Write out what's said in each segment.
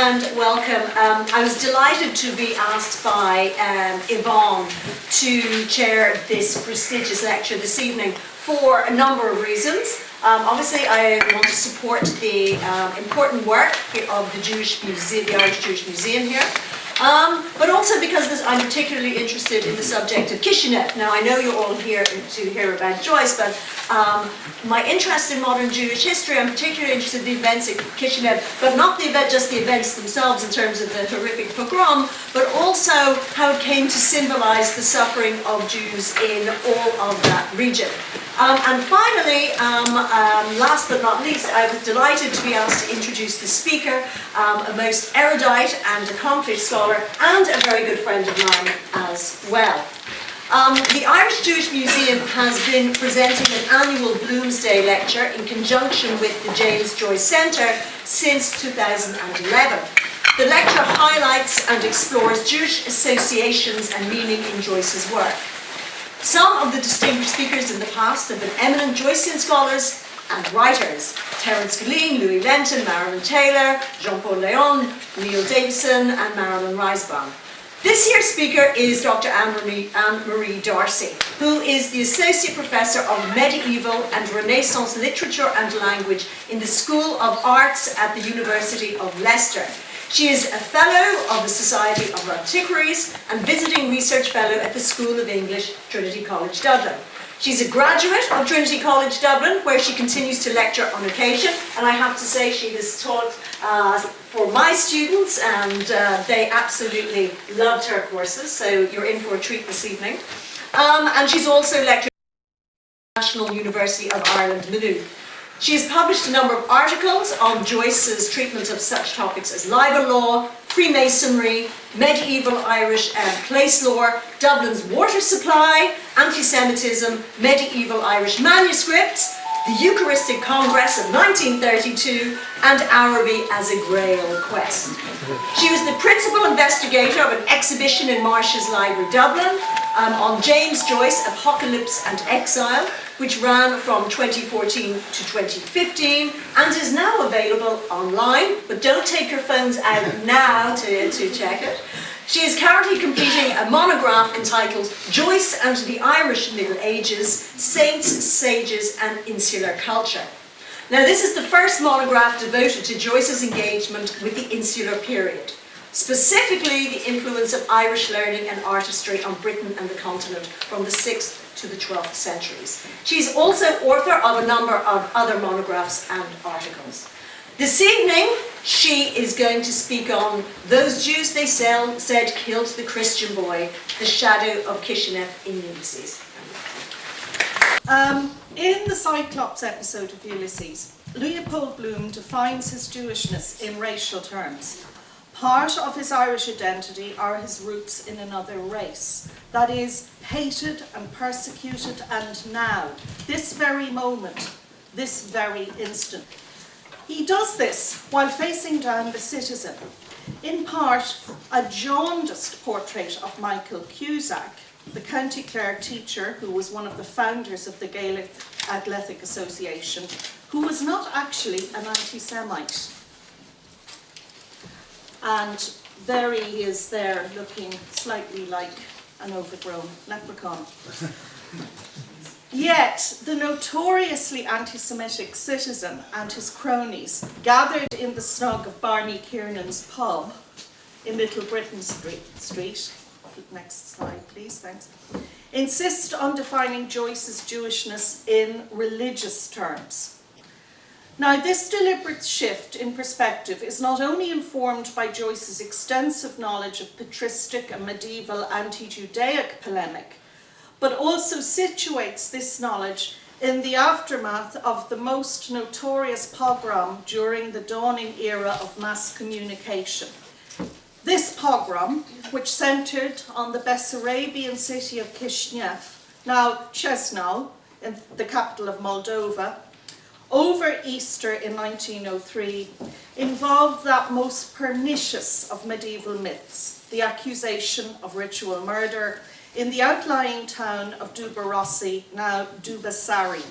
and welcome. I was delighted to be asked by Yvonne to chair this prestigious lecture this evening for a number of reasons. Obviously, I want to support the important work of the Jewish Museum, the Irish Jewish Museum here. But also because I'm particularly interested in the subject of Kishinev. Now, I know you're all here to hear about Joyce, but my interest in modern Jewish history, I'm particularly interested in the events at Kishinev, but not just the events themselves in terms of the horrific pogrom, but also how it came to symbolize the suffering of Jews in all of that region. And finally, last but not least, I was delighted to be asked to introduce the speaker, a most erudite and accomplished scholar, and a very good friend of mine as well. The Irish Jewish Museum has been presenting an annual BloomsDay lecture in conjunction with the James Joyce Centre since 2011. The lecture highlights and explores Jewish associations and meaning in Joyce's work. Some of the distinguished speakers in the past have been eminent Joycean scholars and writers: Terence Gilleen, Louis Lenton, Marilyn Taylor, Jean-Paul Leon, Neil Davison, and Marilyn Reisbaum. This year's speaker is Dr. Anne-Marie Darcy, who is the Associate Professor of Medieval and Renaissance Literature and Language in the School of Arts at the University of Leicester. She is a Fellow of the Society of Antiquaries and Visiting Research Fellow at the School of English, Trinity College, Dublin. She's a graduate of Trinity College, Dublin, where she continues to lecture on occasion, and I have to say she has taught for my students, and they absolutely loved her courses, so you're in for a treat this evening. And she's also lectured at the National University of Ireland, Maynooth. She has published a number of articles on Joyce's treatment of such topics as libel law, Freemasonry, medieval Irish and place law, Dublin's water supply, anti-Semitism, medieval Irish manuscripts, the Eucharistic Congress of 1932, and Araby as a Grail quest. She was the principal investigator of an exhibition in Marsh's Library, Dublin, on James Joyce, Apocalypse and Exile, which ran from 2014 to 2015 and is now available online, but don't take your phones out now to check it. She is currently completing a monograph entitled Joyce and the Irish Middle Ages, Saints, Sages and Insular Culture. Now, this is the first monograph devoted to Joyce's engagement with the insular period, specifically the influence of Irish learning and artistry on Britain and the continent from the 6th to the 12th centuries. She's also author of a number of other monographs and articles. This evening, she is going to speak on Those Jews They Said Killed the Christian Boy, the Shadow of Kishinev in Ulysses. In the Cyclops episode of Ulysses, Leopold Bloom defines his Jewishness in racial terms. Part of his Irish identity are his roots in another race, that is, hated and persecuted, and now, this very moment, this very instant. He does this while facing down the citizen, in part a jaundiced portrait of Michael Cusack, the County Clare teacher who was one of the founders of the Gaelic Athletic Association, who was not actually an anti-Semite. And there he is there, looking slightly like an overgrown leprechaun. Yet, the notoriously anti-Semitic citizen and his cronies, gathered in the snug of Barney Kiernan's pub in Little Britain Street, next slide please, thanks, insist on defining Joyce's Jewishness in religious terms. Now, this deliberate shift in perspective is not only informed by Joyce's extensive knowledge of patristic and medieval anti-Judaic polemic, but also situates this knowledge in the aftermath of the most notorious pogrom during the dawning era of mass communication. This pogrom, which centered on the Bessarabian city of Kishinev, now Chisinau, in the capital of Moldova, over Easter in 1903, involved that most pernicious of medieval myths, the accusation of ritual murder in the outlying town of Dubarossi, now Dubasari.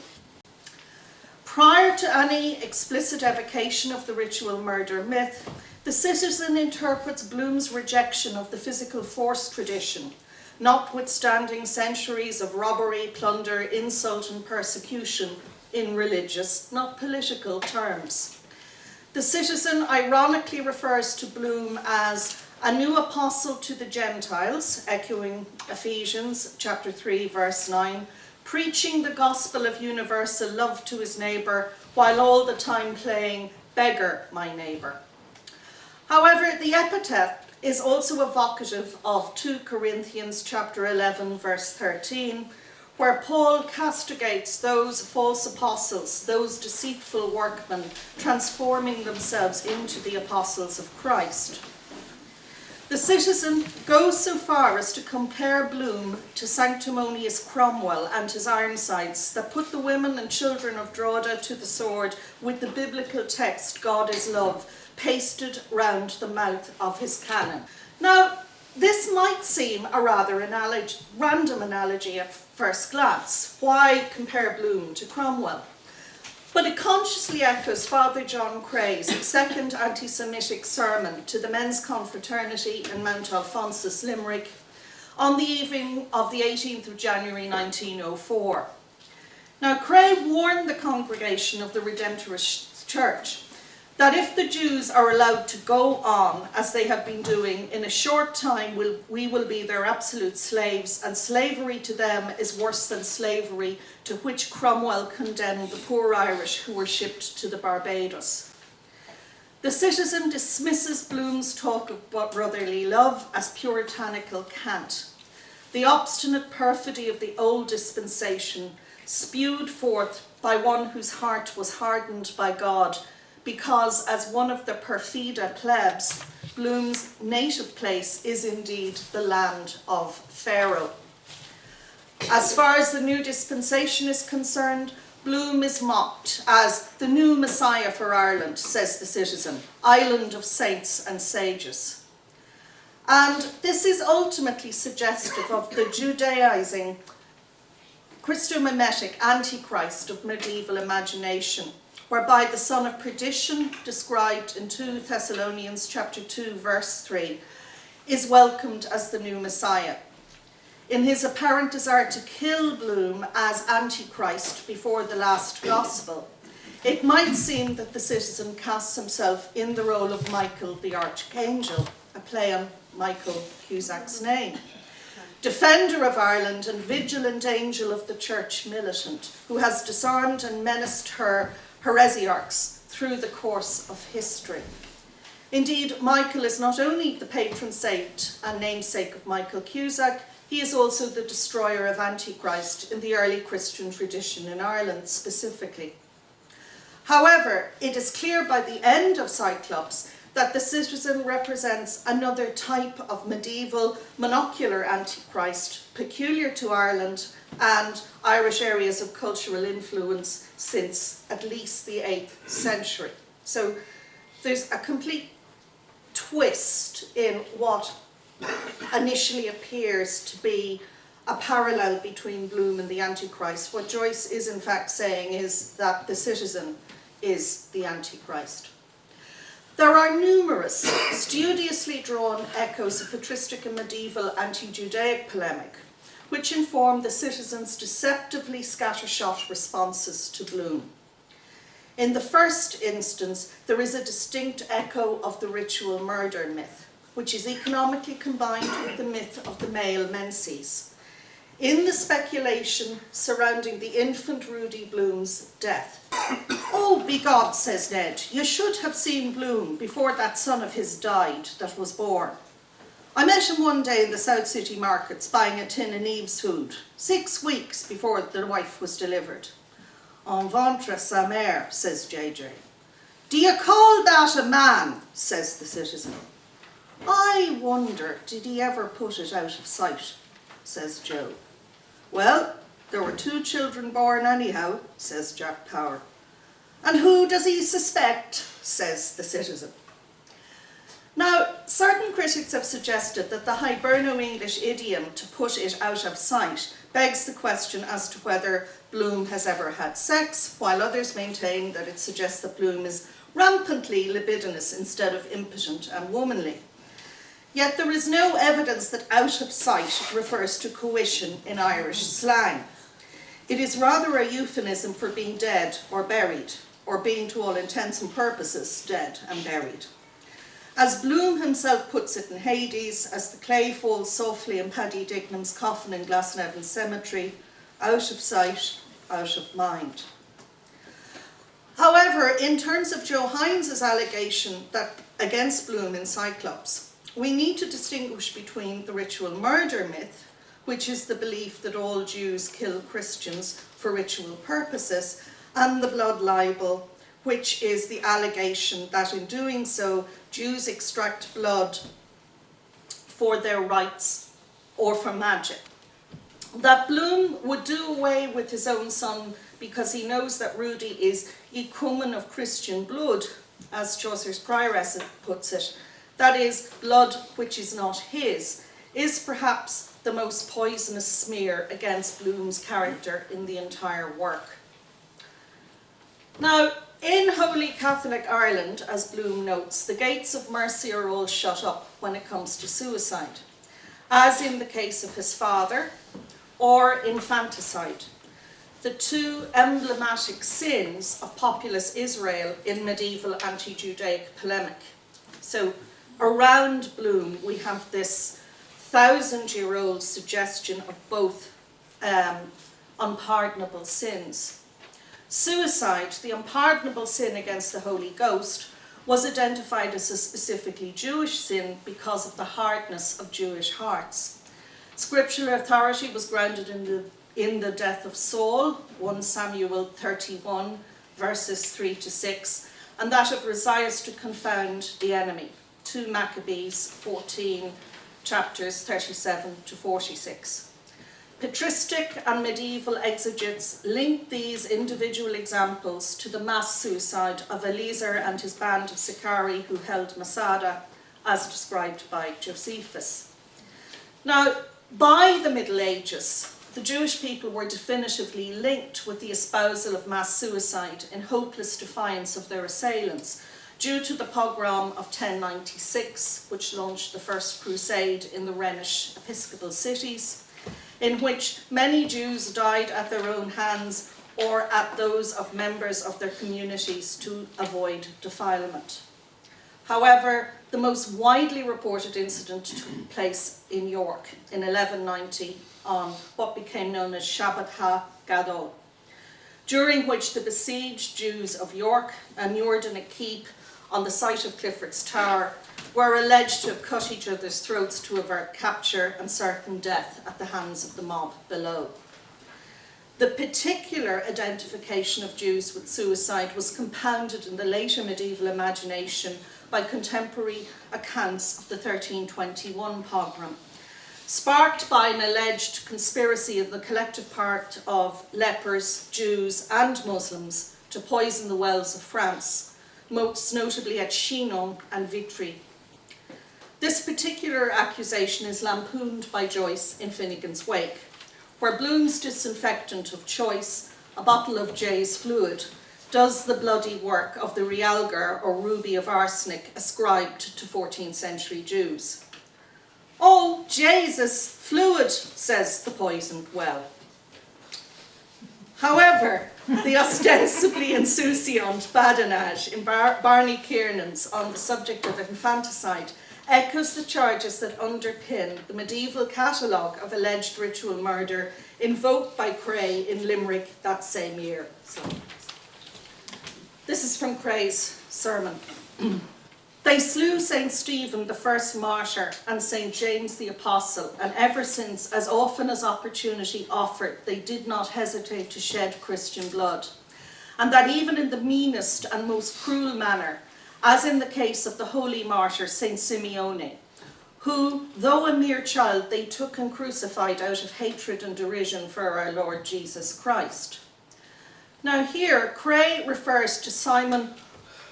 Prior to any explicit evocation of the ritual murder myth, The Citizen interprets Bloom's rejection of the physical force tradition, notwithstanding centuries of robbery, plunder, insult and persecution in religious, not political terms. The Citizen ironically refers to Bloom as a new apostle to the Gentiles, echoing Ephesians chapter 3 verse 9, preaching the gospel of universal love to his neighbour while all the time playing beggar my neighbour. However, the epithet is also evocative of 2 Corinthians chapter 11 verse 13, where Paul castigates those false apostles, those deceitful workmen, transforming themselves into the apostles of Christ. The Citizen goes so far as to compare Bloom to sanctimonious Cromwell and his Ironsides that put the women and children of Drogheda to the sword with the biblical text, God is love, pasted round the mouth of his cannon. Now, this might seem a rather random analogy at first glance. Why compare Bloom to Cromwell? But it consciously echoes Father John Creagh's second anti-Semitic sermon to the men's confraternity in Mount Alphonsus, Limerick, on the evening of the 18th of January 1904. Now, Creagh warned the congregation of the Redemptorist Church that if the Jews are allowed to go on as they have been doing, in a short time we will be their absolute slaves, and slavery to them is worse than slavery to which Cromwell condemned the poor Irish who were shipped to the Barbados. The Citizen dismisses Bloom's talk of brotherly love as puritanical cant. The obstinate perfidy of the old dispensation, spewed forth by one whose heart was hardened by God, because as one of the perfida plebs, Bloom's native place is indeed the land of Pharaoh. As far as the new dispensation is concerned, Bloom is mocked as the new Messiah for Ireland, says the Citizen, island of saints and sages. And this is ultimately suggestive of the Judaizing, Christo-mimetic Antichrist of medieval imagination, whereby the son of perdition, described in 2 Thessalonians chapter 2 verse 3, is welcomed as the new Messiah. In his apparent desire to kill Bloom as Antichrist before the last gospel, it might seem that the Citizen casts himself in the role of Michael the Archangel, a play on Michael Cusack's name, defender of Ireland and vigilant angel of the church militant, who has disarmed and menaced her heresiarchs through the course of history. Indeed, Michael is not only the patron saint and namesake of Michael Cusack, he is also the destroyer of Antichrist in the early Christian tradition in Ireland specifically. However, it is clear by the end of Cyclops that the Citizen represents another type of medieval monocular Antichrist peculiar to Ireland and Irish areas of cultural influence since at least the 8th century. So there's a complete twist in what initially appears to be a parallel between Bloom and the Antichrist. What Joyce is in fact saying is that the Citizen is the Antichrist. There are numerous studiously drawn echoes of patristic and medieval anti-Judaic polemic, which inform the Citizen's deceptively scattershot responses to Bloom. In the first instance, there is a distinct echo of the ritual murder myth, which is economically combined with the myth of the male menses, in the speculation surrounding the infant Rudy Bloom's death. "Oh, begod," says Ned, "you should have seen Bloom before that son of his died that was born. I met him one day in the South City markets buying a tin of Eve's food, 6 weeks before the wife was delivered." "En ventre sa mère," says JJ. "Do you call that a man?" says the Citizen. "I wonder, did he ever put it out of sight?" says Joe. "Well, there were 2 children born anyhow," says Jack Power. "And who does he suspect?" says the Citizen. Now, certain critics have suggested that the Hiberno-English idiom "to put it out of sight" begs the question as to whether Bloom has ever had sex, while others maintain that it suggests that Bloom is rampantly libidinous instead of impotent and womanly. Yet there is no evidence that out of sight refers to coition in Irish slang. It is rather a euphemism for being dead or buried, or being to all intents and purposes dead and buried. As Bloom himself puts it in Hades, as the clay falls softly in Paddy Dignam's coffin in Glasnevin Cemetery, out of sight, out of mind. However, in terms of Joe Hines's allegation that against Bloom in Cyclops, we need to distinguish between the ritual murder myth, which is the belief that all Jews kill Christians for ritual purposes, and the blood libel, which is the allegation that in doing so, Jews extract blood for their rites or for magic. That Bloom would do away with his own son because he knows that Rudy is ecumen of Christian blood, as Chaucer's prioress puts it, that is, blood which is not his, is perhaps the most poisonous smear against Bloom's character in the entire work. Now, in Holy Catholic Ireland, as Bloom notes, the gates of mercy are all shut up when it comes to suicide, as in the case of his father, or infanticide, the two emblematic sins of populous Israel in medieval anti-Judaic polemic. So around Bloom, we have this 1,000-year-old suggestion of both unpardonable sins. Suicide, the unpardonable sin against the Holy Ghost, was identified as a specifically Jewish sin because of the hardness of Jewish hearts. Scriptural authority was grounded in the death of Saul, 1 Samuel 31, verses 3 to 6, and that of Rosias to confound the enemy, 2 Maccabees 14, chapters 37 to 46. Patristic and medieval exegetes linked these individual examples to the mass suicide of Eliezer and his band of Sicarii who held Masada, as described by Josephus. Now, by the Middle Ages, the Jewish people were definitively linked with the espousal of mass suicide in hopeless defiance of their assailants, due to the pogrom of 1096, which launched the First Crusade in the Rhenish episcopal cities, in which many Jews died at their own hands or at those of members of their communities to avoid defilement. However, the most widely reported incident took place in York in 1190 on what became known as Shabbat ha-Gadol, during which the besieged Jews of York, immured in a keep on the site of Clifford's Tower, were alleged to have cut each other's throats to avert capture and certain death at the hands of the mob below. The particular identification of Jews with suicide was compounded in the later medieval imagination by contemporary accounts of the 1321 pogrom, sparked by an alleged conspiracy of the collective part of lepers, Jews and Muslims to poison the wells of France, most notably at Chinon and Vitry. This particular accusation is lampooned by Joyce in Finnegan's Wake, where Bloom's disinfectant of choice, a bottle of Jay's fluid, does the bloody work of the realgar or ruby of arsenic ascribed to 14th century Jews. "Oh, Jesus, fluid," says the poisoned well. However, the ostensibly insouciant badinage in Barney Kiernan's on the subject of infanticide echoes the charges that underpin the medieval catalogue of alleged ritual murder invoked by Creagh in Limerick that same year. So, this is from Creagh's sermon. "They slew St. Stephen, the first martyr, and St. James the Apostle, and ever since, as often as opportunity offered, they did not hesitate to shed Christian blood. And that even in the meanest and most cruel manner, as in the case of the holy martyr St. Simeone, who, though a mere child, they took and crucified out of hatred and derision for our Lord Jesus Christ." Now here, Creagh refers to Simon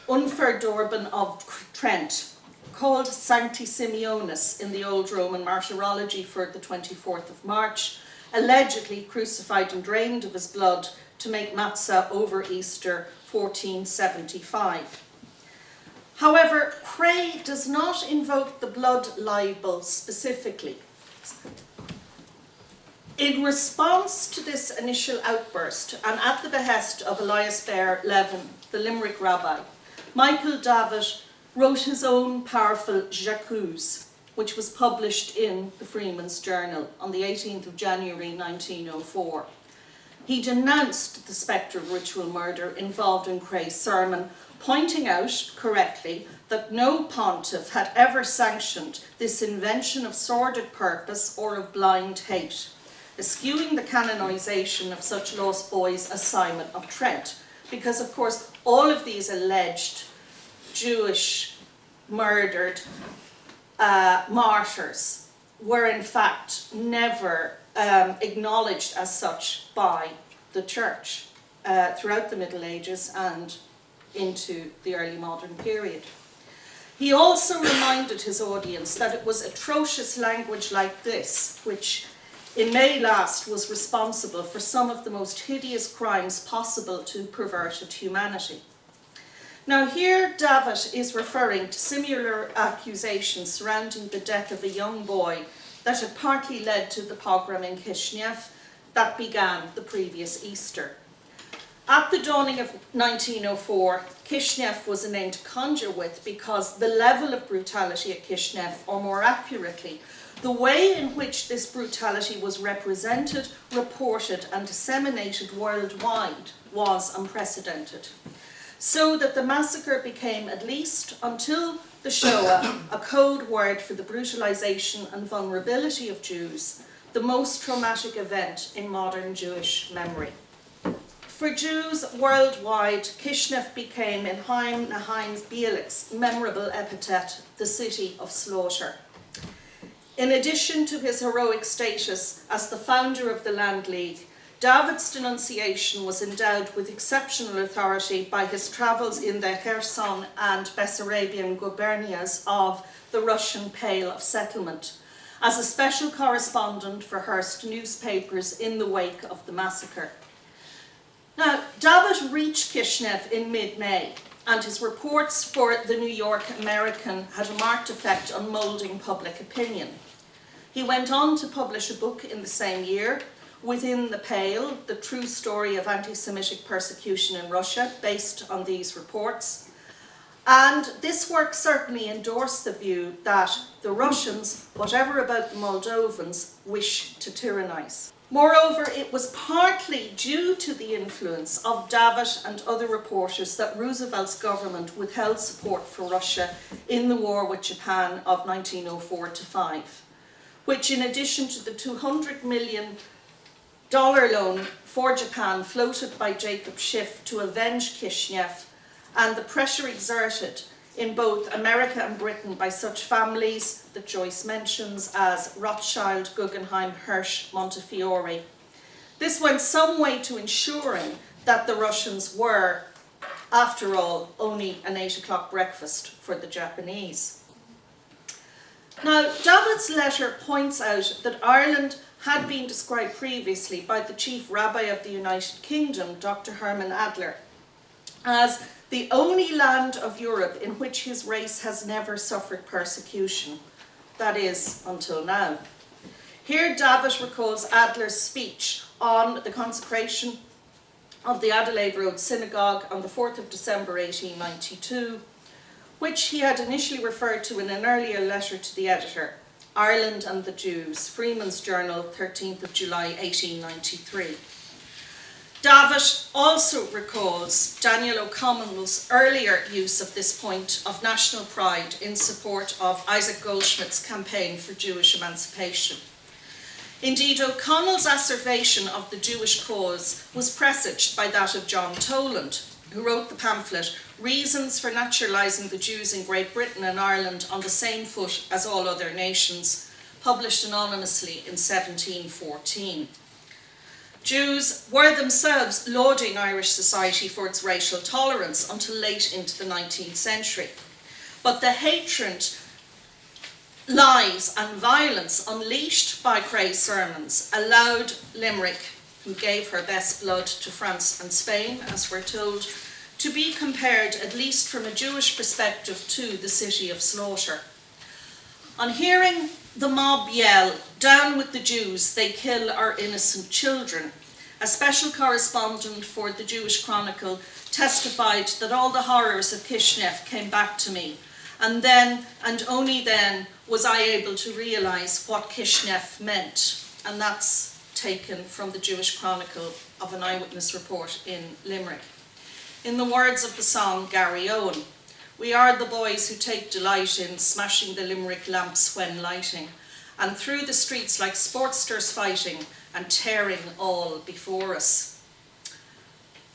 Unferdorben of Trent, called Sancti Simeonus in the Old Roman Martyrology for the 24th of March, allegedly crucified and drained of his blood to make matzah over Easter 1475. However, Creagh does not invoke the blood libel specifically. In response to this initial outburst, and at the behest of Elias Bear Levin, the Limerick rabbi, Michael Davitt wrote his own powerful J'accuse, which was published in the Freeman's Journal on the 18th of January 1904. He denounced the spectre of ritual murder involved in Creagh's sermon, pointing out, correctly, that no pontiff had ever sanctioned this invention of sordid purpose or of blind hate, eschewing the canonisation of such lost boys as Simon of Trent, because of course all of these alleged Jewish murdered martyrs were in fact never acknowledged as such by the church throughout the Middle Ages and into the early modern period. He also reminded his audience that it was atrocious language like this, which in May last was responsible for some of the most hideous crimes possible to perverted humanity. Now here Davitt is referring to similar accusations surrounding the death of a young boy that had partly led to the pogrom in Kishinev that began the previous Easter. At the dawning of 1904, Kishinev was a name to conjure with because the level of brutality at Kishinev, or more accurately, the way in which this brutality was represented, reported and disseminated worldwide was unprecedented. So that the massacre became, at least until the Shoah, a code word for the brutalization and vulnerability of Jews, the most traumatic event in modern Jewish memory. For Jews worldwide, Kishinev became, in Chaim Nahaim Bielik's memorable epithet, the city of slaughter. In addition to his heroic status as the founder of the Land League, Davitt's denunciation was endowed with exceptional authority by his travels in the Kherson and Bessarabian gubernias of the Russian Pale of Settlement, as a special correspondent for Hearst newspapers in the wake of the massacre. Now, Davitt reached Kishinev in mid-May, and his reports for the New York American had a marked effect on moulding public opinion. He went on to publish a book in the same year, Within the Pale, the true story of anti-Semitic persecution in Russia, based on these reports. And this work certainly endorsed the view that the Russians, whatever about the Moldovans, wish to tyrannize. Moreover, it was partly due to the influence of Davitt and other reporters that Roosevelt's government withheld support for Russia in the war with Japan of 1904-5, which, in addition to the $200 million loan for Japan floated by Jacob Schiff to avenge Kishinev, and the pressure exerted in both America and Britain by such families that Joyce mentions as Rothschild, Guggenheim, Hirsch, Montefiore. This went some way to ensuring that the Russians were, after all, only an 8 o'clock breakfast for the Japanese. Now, Davitt's letter points out that Ireland had been described previously by the chief rabbi of the United Kingdom, Dr. Herman Adler, as the only land of Europe in which his race has never suffered persecution, that is, until now. Here Davitt recalls Adler's speech on the consecration of the Adelaide Road Synagogue on the 4th of December 1892, which he had initially referred to in an earlier letter to the editor, Ireland and the Jews, Freeman's Journal, 13th of July 1893. Davitt also recalls Daniel O'Connell's earlier use of this point of national pride in support of Isaac Goldschmidt's campaign for Jewish emancipation. Indeed, O'Connell's asseveration of the Jewish cause was presaged by that of John Toland, who wrote the pamphlet Reasons for Naturalising the Jews in Great Britain and Ireland on the Same Foot as All Other Nations, published anonymously in 1714. Jews were themselves lauding Irish society for its racial tolerance until late into the 19th century. But the hatred lies and violence unleashed by Creagh's sermons allowed Limerick, who gave her best blood to France and Spain, as we're told, to be compared, at least from a Jewish perspective, to the city of slaughter. On hearing the mob yell, "Down with the Jews, they kill our innocent children," a special correspondent for the Jewish Chronicle testified that all the horrors of Kishinev came back to me, and then, and only then, was I able to realise what Kishinev meant. And that's taken from the Jewish Chronicle of an eyewitness report in Limerick. In the words of the song Gary Owen, "We are the boys who take delight in smashing the Limerick lamps when lighting, and through the streets like sportsters fighting and tearing all before us."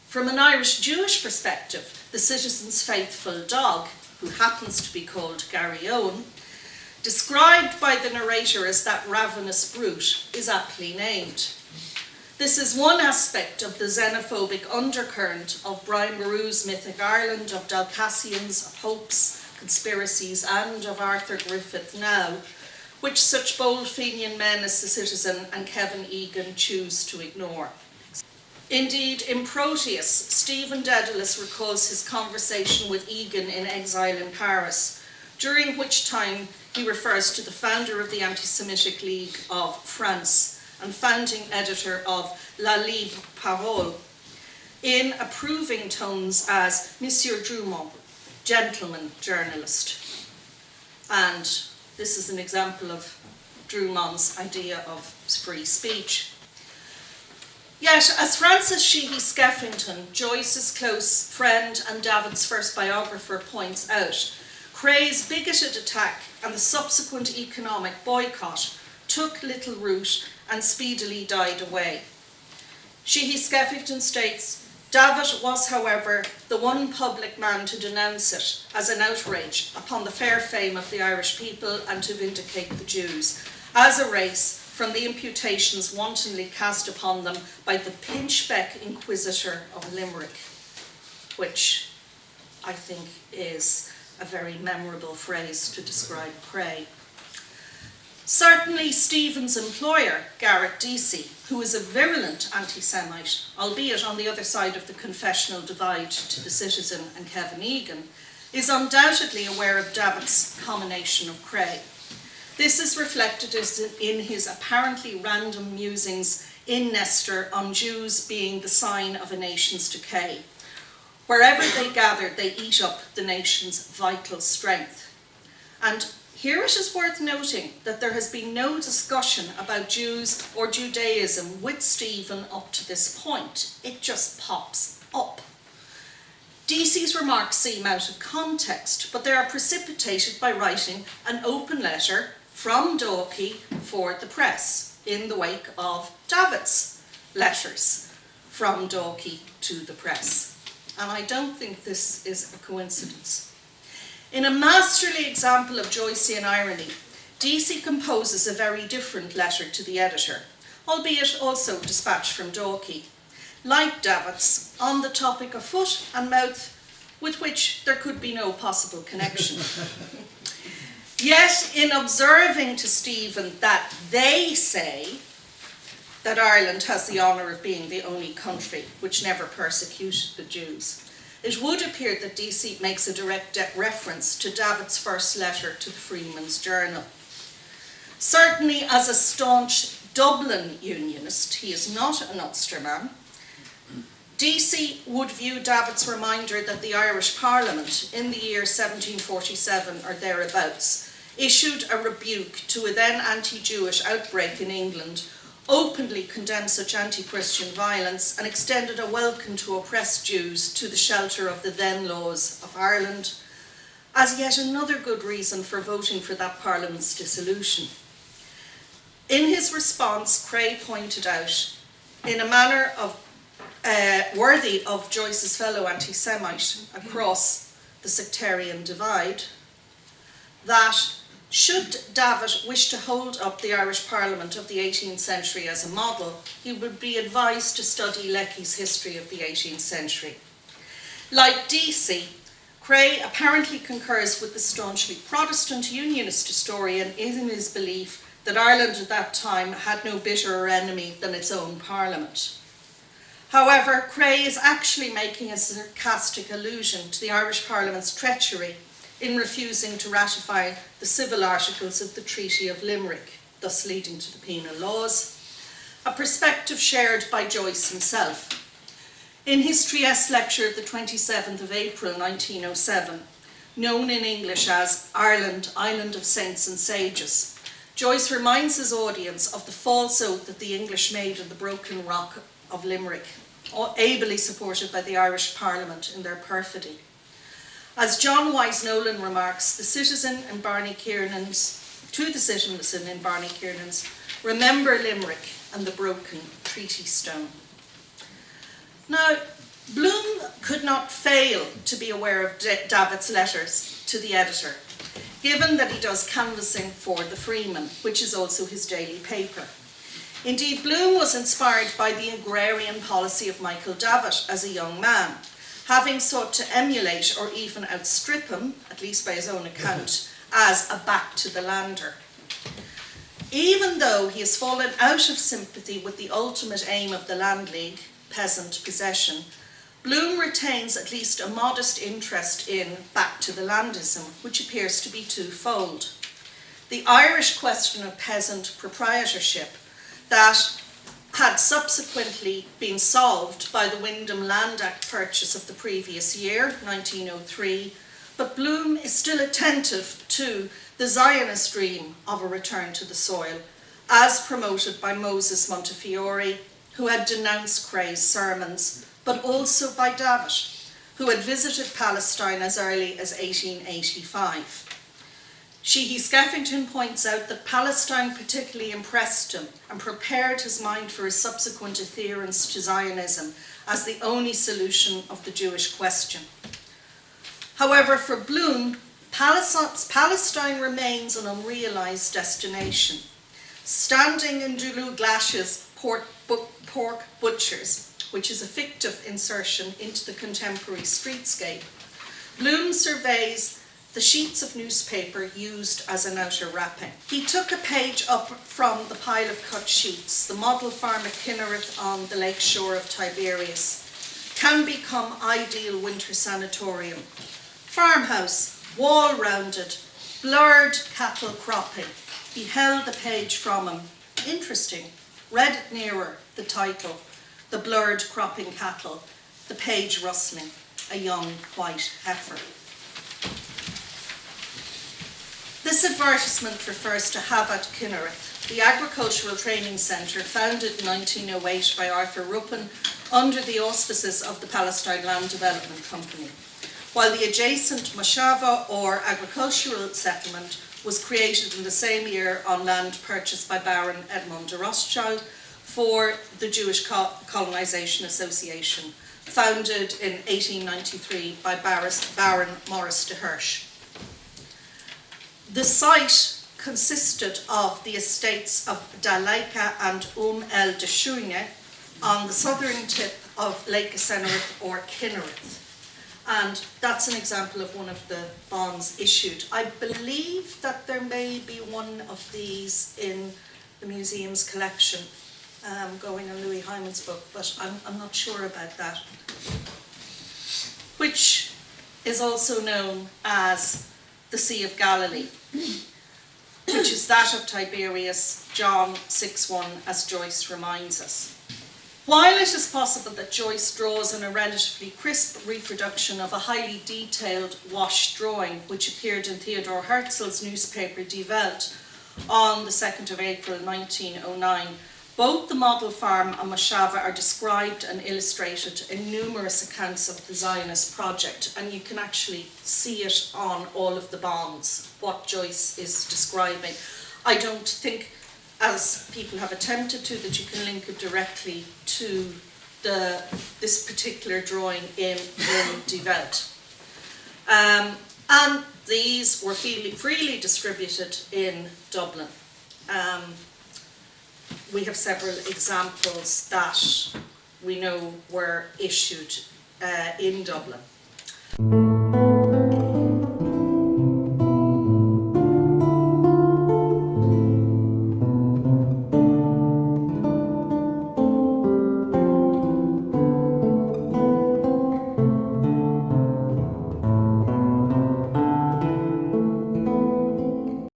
From an Irish Jewish perspective, the citizen's faithful dog, who happens to be called Gary Owen, described by the narrator as that ravenous brute, is aptly named. This is one aspect of the xenophobic undercurrent of Brian Boru's mythic Ireland, of Dalcassians, of hopes, conspiracies, and of Arthur Griffith Now, which such bold Fenian men as the Citizen and Kevin Egan choose to ignore. Indeed, in Proteus, Stephen Dedalus recalls his conversation with Egan in exile in Paris, during which time he refers to the founder of the Anti-Semitic League of France and founding editor of La Libre Parole, in approving tones as Monsieur Drumont, gentleman journalist. And this is an example of Drumont's idea of free speech. Yet, as Francis Sheehy Skeffington, Joyce's close friend and Davitt's first biographer, points out, Creagh's bigoted attack and the subsequent economic boycott took little root and speedily died away. Sheehy Skeffington states, "Davitt was, however, the one public man to denounce it as an outrage upon the fair fame of the Irish people and to vindicate the Jews as a race from the imputations wantonly cast upon them by the pinchbeck inquisitor of Limerick," which I think is a very memorable phrase to describe Creagh. Certainly Stephen's employer, Garrett Deasy, who is a virulent anti-Semite, albeit on the other side of the confessional divide to the Citizen and Kevin Egan, is undoubtedly aware of Davitt's commination of Creagh. This is reflected in his apparently random musings in Leicester on Jews being the sign of a nation's decay. Wherever they gather, they eat up the nation's vital strength. And here it is worth noting that there has been no discussion about Jews or Judaism with Stephen up to this point. It just pops up. Deasy's remarks seem out of context, but they are precipitated by writing an open letter from Dalkey for the press in the wake of Davitt's letters from Dalkey to the press. And I don't think this is a coincidence. In a masterly example of Joycean irony, Deasy composes a very different letter to the editor, albeit also dispatched from Dalkey, like Davitt's, on the topic of foot and mouth, with which there could be no possible connection. Yet, in observing to Stephen that they say that Ireland has the honour of being the only country which never persecuted the Jews, it would appear that Deasy makes a direct reference to Davitt's first letter to the Freeman's Journal. Certainly, as a staunch Dublin unionist, he is not an Ulsterman, Deasy would view Davitt's reminder that the Irish Parliament, in the year 1747 or thereabouts, issued a rebuke to a then anti-Jewish outbreak in England, openly condemned such anti-Christian violence and extended a welcome to oppressed Jews to the shelter of the then laws of Ireland, as yet another good reason for voting for that Parliament's dissolution. In his response, Creagh pointed out, in a manner worthy of Joyce's fellow anti-Semite across the sectarian divide, that should Davitt wish to hold up the Irish Parliament of the 18th century as a model, he would be advised to study Lecky's History of the 18th century. Like Deasy, Creagh apparently concurs with the staunchly Protestant Unionist historian in his belief that Ireland at that time had no bitterer enemy than its own parliament. However, Creagh is actually making a sarcastic allusion to the Irish Parliament's treachery in refusing to ratify the civil articles of the Treaty of Limerick, thus leading to the penal laws, a perspective shared by Joyce himself. In his Trieste lecture of the 27th of April 1907, known in English as Ireland, Island of Saints and Sages, Joyce reminds his audience of the false oath that the English made on the broken rock of Limerick, ably supported by the Irish Parliament in their perfidy. As John Wise Nolan remarks, to the citizen in Barney Kiernan's, remember Limerick and the broken treaty stone. Now, Bloom could not fail to be aware of Davitt's letters to the editor, given that he does canvassing for the Freeman, which is also his daily paper. Indeed, Bloom was inspired by the agrarian policy of Michael Davitt as a young man, having sought to emulate or even outstrip him, at least by his own account, as a back-to-the-lander. Even though he has fallen out of sympathy with the ultimate aim of the Land League, peasant possession, Bloom retains at least a modest interest in back-to-the-landism, which appears to be twofold. The Irish question of peasant proprietorship that had subsequently been solved by the Wyndham Land Act purchase of the previous year, 1903, but Bloom is still attentive to the Zionist dream of a return to the soil, as promoted by Moses Montefiore, who had denounced Creagh's sermons, but also by Davitt, who had visited Palestine as early as 1885. Sheehy Skeffington points out that Palestine particularly impressed him and prepared his mind for his subsequent adherence to Zionism as the only solution of the Jewish question. However, for Bloom, Palestine remains an unrealised destination. Standing in Dulu Glash's pork butchers, which is a fictive insertion into the contemporary streetscape, Bloom surveys the sheets of newspaper used as an outer wrapping. He took a page up from the pile of cut sheets. The model farm at Kinnereth on the lake shore of Tiberias can become ideal winter sanatorium. Farmhouse, wall-rounded, blurred cattle cropping. He held the page from him. Interesting. Read it nearer, the title, the blurred cropping cattle, the page rustling, a young white heifer. This advertisement refers to Havat Kinnereth, the agricultural training centre founded in 1908 by Arthur Ruppin under the auspices of the Palestine Land Development Company, while the adjacent Moshava or agricultural settlement was created in the same year on land purchased by Baron Edmond de Rothschild for the Jewish Colonization Association, founded in 1893 by Baron Maurice de Hirsch. The site consisted of the estates of Dalaika and El Deshune on the southern tip of Lake Kisenerith or Kinnereth. And that's an example of one of the bonds issued. I believe that there may be one of these in the museum's collection, going on Louis Hyman's book, but I'm not sure about that. Which is also known as the Sea of Galilee, which is that of Tiberias, John 6:1, as Joyce reminds us. While it is possible that Joyce draws on a relatively crisp reproduction of a highly detailed washed drawing which appeared in Theodore Herzl's newspaper Die Welt on the 2nd of April 1909, both the model farm and Moshava are described and illustrated in numerous accounts of the Zionist project, and you can actually see it on all of the bonds, what Joyce is describing. I don't think, as people have attempted to, that you can link it directly to this particular drawing in Die Welt. And these were freely distributed in Dublin. We have several examples that we know were issued in Dublin.